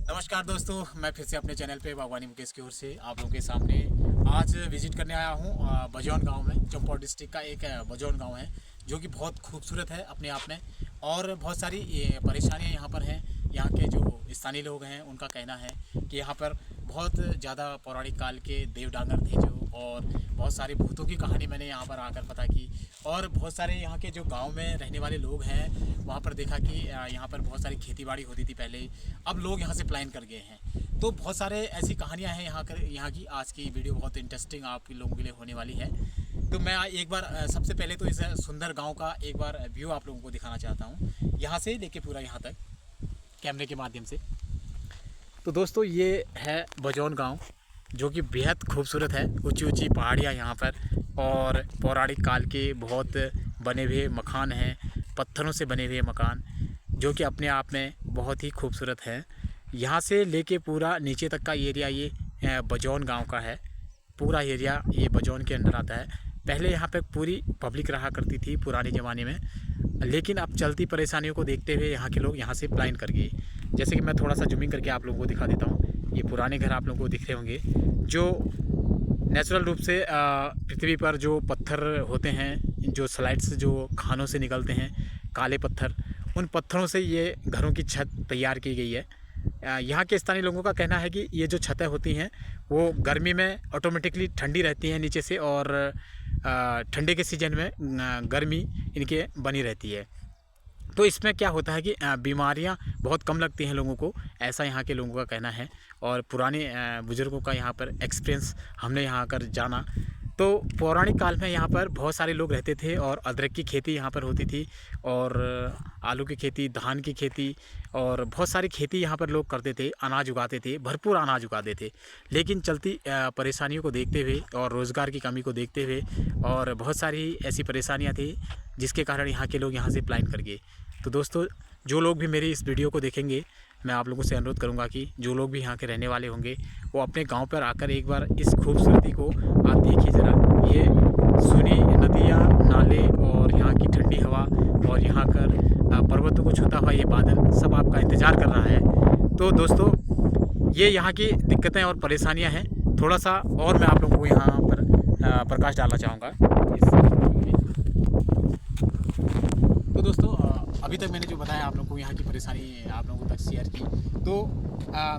नमस्कार दोस्तों, मैं फिर से अपने चैनल पे बागवानी मुकेश की ओर से आप लोगों के सामने आज विजिट करने आया हूँ बजौन गांव में। चंपावत डिस्ट्रिक्ट का एक बजौन गांव है जो कि बहुत खूबसूरत है अपने आप में। और बहुत सारी परेशानियाँ यहाँ पर हैं। यहाँ के जो स्थानीय लोग हैं उनका कहना है कि यहाँ पर बहुत ज़्यादा पौराणिक काल के देव डांगर थे जो, और बहुत सारी भूतों की कहानी मैंने यहाँ पर आकर पता की। और बहुत सारे यहाँ के जो गांव में रहने वाले लोग हैं वहाँ पर देखा कि यहाँ पर बहुत सारी खेती बाड़ी होती थी पहले, अब लोग यहाँ से पलायन कर गए हैं। तो बहुत सारे ऐसी कहानियाँ हैं यहाँ की। आज की वीडियो बहुत इंटरेस्टिंग आप लोगों के लिए होने वाली है। तो मैं एक बार सबसे पहले तो इस सुंदर गांव का एक बार व्यू आप लोगों को दिखाना चाहता हूँ, यहाँ से लेके पूरा यहाँ तक कैमरे के माध्यम से। तो दोस्तों ये है बजौन गांव जो कि बेहद खूबसूरत है। ऊंची ऊंची पहाड़ियाँ यहाँ पर, और पौराणिक काल के बहुत बने हुए मकान हैं, पत्थरों से बने हुए मकान जो कि अपने आप में बहुत ही खूबसूरत है। यहाँ से लेके पूरा नीचे तक का एरिया ये बजौन गांव का है। पूरा एरिया ये बजौन के अंदर आता है। पहले यहाँ पे पूरी पब्लिक रहा करती थी पुराने ज़माने में, लेकिन अब चलती परेशानियों को देखते हुए यहाँ के लोग यहाँ से पलायन कर गए। जैसे कि मैं थोड़ा सा जूमिंग करके आप लोगों को दिखा देता हूँ। ये पुराने घर आप लोगों को दिख रहे होंगे जो नेचुरल रूप से पृथ्वी पर जो पत्थर होते हैं, जो स्लाइड्स जो खानों से निकलते हैं, काले पत्थर, उन पत्थरों से ये घरों की छत तैयार की गई है। यहाँ के स्थानीय लोगों का कहना है कि ये जो छतें होती हैं वो गर्मी में ऑटोमेटिकली ठंडी रहती हैं नीचे से, और ठंडे के सीजन में गर्मी इनके बनी रहती है। तो इसमें क्या होता है कि बीमारियां बहुत कम लगती हैं लोगों को, ऐसा यहाँ के लोगों का कहना है। और पुराने बुज़ुर्गों का यहाँ पर एक्सपीरियंस हमने यहाँ आकर जाना। तो पौराणिक काल में यहाँ पर बहुत सारे लोग रहते थे, और अदरक की खेती यहाँ पर होती थी, और आलू की खेती, धान की खेती, और बहुत सारी खेती यहाँ पर लोग करते थे, अनाज उगाते थे, भरपूर अनाज उगाते थे। लेकिन चलती परेशानियों को देखते हुए और रोज़गार की कमी को देखते हुए, और बहुत सारी ऐसी परेशानियाँ थी जिसके कारण यहाँ के लोग यहाँ से पलायन कर गए। तो दोस्तों, जो लोग भी मेरी इस वीडियो को देखेंगे, मैं आप लोगों से अनुरोध करूंगा कि जो लोग भी यहाँ के रहने वाले होंगे वो अपने गांव पर आकर एक बार इस खूबसूरती को आप देखिए ज़रा। ये सुनी नदियाँ, नाले, और यहाँ की ठंडी हवा, और यहाँ कर पर्वतों को छूता हुआ ये बादल सब आपका इंतज़ार कर रहा है। तो दोस्तों, ये यहाँ की दिक्कतें और परेशानियाँ हैं। थोड़ा सा और मैं आप लोगों को यहाँ पर प्रकाश डालना चाहूँगा इस। तो दोस्तों, अभी तक मैंने जो बताया आप लोगों को, यहाँ की परेशानी आप लोगों तक शेयर की। तो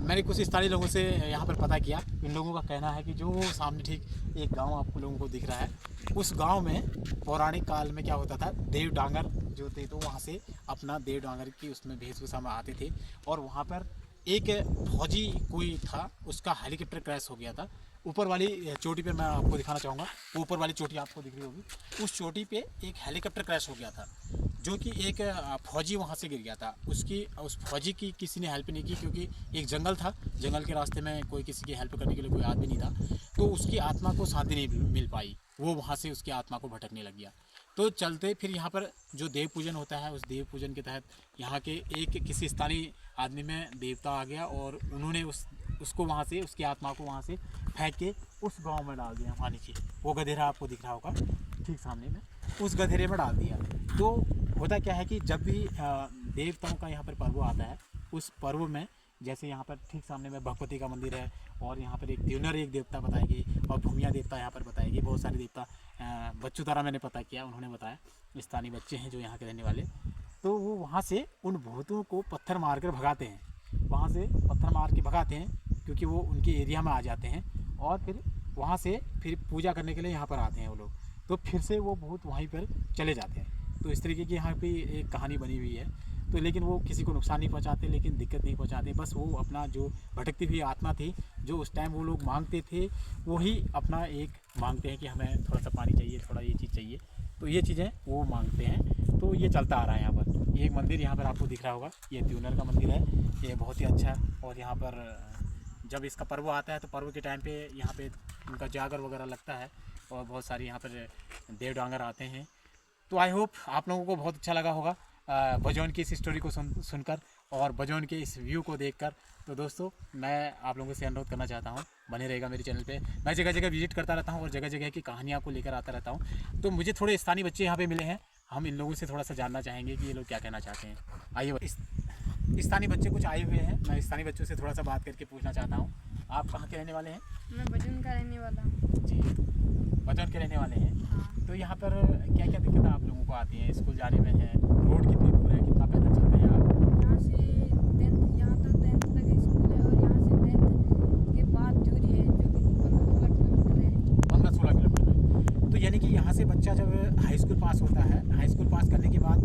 मैंने कुछ स्थानीय लोगों से यहाँ पर पता किया। इन लोगों का कहना है कि जो सामने ठीक एक गांव आपको लोगों को दिख रहा है, उस गांव में पौराणिक काल में क्या होता था, देव डांगर जो थे तो वहाँ से अपना देव डांगर की उसमें वेशभूषा में आते थे। और वहाँ पर एक फौजी कोई था, उसका हेलीकॉप्टर क्रैश हो गया था। ऊपर वाली चोटी पे मैं आपको दिखाना चाहूँगा, ऊपर वाली चोटी आपको दिख रही होगी, उस चोटी पे एक हेलीकॉप्टर क्रैश हो गया था, जो कि एक फौजी वहाँ से गिर गया था। उस फौजी की किसी ने हेल्प नहीं की, क्योंकि एक जंगल था, जंगल के रास्ते में कोई किसी की हेल्प करने के लिए कोई आदमी नहीं था। तो उसकी आत्मा को शांति नहीं मिल पाई, वो वहाँ से उसकी आत्मा को भटकने लग गया। तो चलते फिर यहाँ पर जो देव पूजन होता है, उस देव पूजन के तहत यहाँ के एक किसी स्थानीय आदमी में देवता आ गया, और उन्होंने उसको वहाँ से, उसकी आत्मा को वहाँ से फेंक के उस गांव में डाल दिया। वहाँ नीचे वो गधेरा आपको दिख रहा होगा ठीक सामने में, उस गधेरे में डाल दिया। तो होता क्या है कि जब भी देवताओं का यहाँ पर पर्व आता है, उस पर्व में जैसे यहाँ पर ठीक सामने में भगवती का मंदिर है, और यहाँ पर एक त्यूनर एक देवता बताएगी, और भूमिया देवता यहाँ पर बताएगी, बहुत सारे देवता। बच्चों द्वारा मैंने पता किया, उन्होंने बताया, स्थानीय बच्चे हैं जो यहाँ के रहने वाले। तो वो वहाँ से उन भूतों को पत्थर मार कर भगाते हैं, वहाँ से पत्थर मार के भगाते हैं, क्योंकि वो उनके एरिया में आ जाते हैं। और फिर वहाँ से फिर पूजा करने के लिए यहाँ पर आते हैं वो लोग, तो फिर से वो भूत वहीं पर चले जाते हैं। तो इस तरीके की यहाँ पे एक कहानी बनी हुई है। तो लेकिन वो किसी को नुकसान नहीं पहुँचाते, लेकिन दिक्कत नहीं पहुँचाते। बस वो अपना जो भटकती हुई आत्मा थी, जो उस टाइम वो लोग मांगते थे, वही अपना एक मांगते हैं कि हमें थोड़ा सा पानी चाहिए, थोड़ा ये चीज़ चाहिए। तो ये चीज़ें वो मांगते हैं। तो ये चलता आ रहा है यहाँ पर। एक मंदिर यहाँ पर आपको दिख रहा होगा, ये त्यूनर का मंदिर है, ये बहुत ही अच्छा। और यहाँ पर जब इसका पर्व आता है तो पर्व के टाइम पे यहाँ पे उनका जागर वगैरह लगता है, और बहुत सारी यहाँ पर देव डांगर आते हैं। तो आई होप आप लोगों को बहुत अच्छा लगा होगा बजौन की इस स्टोरी को सुनकर, और बजौन के इस व्यू को देखकर। तो दोस्तों, मैं आप लोगों से अनुरोध करना चाहता हूँ, बने रहेगा मेरे चैनल पे। मैं जगह जगह विजिट करता रहता हूँ, और जगह जगह की कहानियाँ को लेकर आता रहता हूँ। तो मुझे थोड़े स्थानीय बच्चे यहाँ पे मिले हैं, हम इन लोगों से थोड़ा सा जानना चाहेंगे कि ये लोग क्या कहना चाहते हैं। आइए स्थानीय बच्चे कुछ आए हुए हैं, मैं स्थानीय बच्चों से थोड़ा सा बात करके पूछना चाहता हूँ। आप कहाँ के रहने वाले हैं? मैं बजन का रहने वाला हूँ। जी, बजौन के रहने वाले हैं। हाँ। तो यहाँ पर क्या क्या दिक्कतें आप लोगों को आती हैं? स्कूल जाने में है, रोड कितनी दूर है, कितना पैदल चलते हैं आप? यहाँ से 10th, यहाँ तो 10th तक स्कूल है और यहाँ से 10th के बाद दूरी है जो कि 15-16 किलोमीटर है। 15-16 किलोमीटर है। तो यानी कि यहाँ से बच्चा जब हाई स्कूल पास होता है, हाई स्कूल पास करने के बाद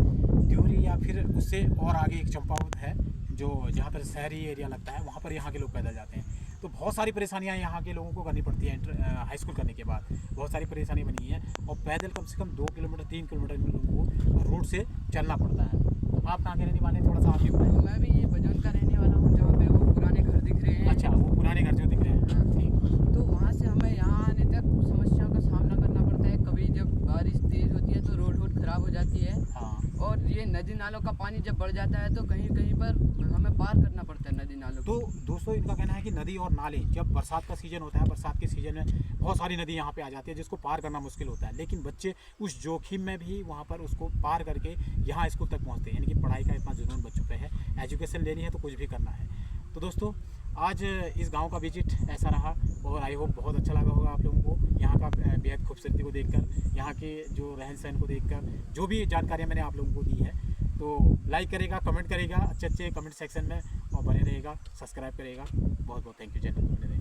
ड्यूरी या फिर उससे और आगे एक चंपावत है जो जहाँ पर शहरी एरिया लगता है, वहाँ पर यहाँ के लोग पैदल जाते हैं। तो बहुत सारी परेशानियाँ यहाँ के लोगों को करनी पड़ती है हाई स्कूल करने के बाद। बहुत सारी परेशानी बनी है और पैदल कम से कम 2 किलोमीटर 3 किलोमीटर इन लोगों को रोड से चलना पड़ता है। आप कहाँ के रहने वाले हैं, थोड़ा सा आप भी बताएं। मैं भी ये बजौन का रहने वाला हूँ, जहाँ पे वो पुराने घर दिख रहे हैं। अच्छा, वो पुराने घर जो दिख रहे हैं। ठीक। तो वहाँ से हमें यहाँ आने तक कुछ समस्याओं का सामना करना पड़ता है। कभी जब बारिश तेज़ होती है तो रोड खराब हो जाती है। हाँ। और ये नदी नालों का पानी जब बढ़ जाता है तो कहीं कहीं पर हमें पार करना पड़ता है नदी नालों तो दोस्तों, इनका कहना है कि नदी और नाले, जब बरसात का सीज़न होता है, बरसात के सीज़न में बहुत सारी नदी यहाँ पे आ जाती है जिसको पार करना मुश्किल होता है, लेकिन बच्चे उस जोखिम में भी वहाँ पर उसको पार करके यहाँ स्कूल तक पहुँचते हैं। यानी कि पढ़ाई का इतना जुनून बच्चों पे है, एजुकेशन लेनी है तो कुछ भी करना है। तो दोस्तों, आज इस गांव का विजिट ऐसा रहा और आई होप बहुत अच्छा लगा होगा आप लोगों को, यहाँ का बेहद खूबसूरती को देखकर, यहाँ के जो रहन सहन को देखकर, जो भी जानकारियाँ मैंने आप लोगों को दी है। तो लाइक करेगा, कमेंट करेगा अच्छे अच्छे कमेंट सेक्शन में और बने रहेगा, सब्सक्राइब करेगा। बहुत बहुत थैंक यू चैनल बने रहेगा।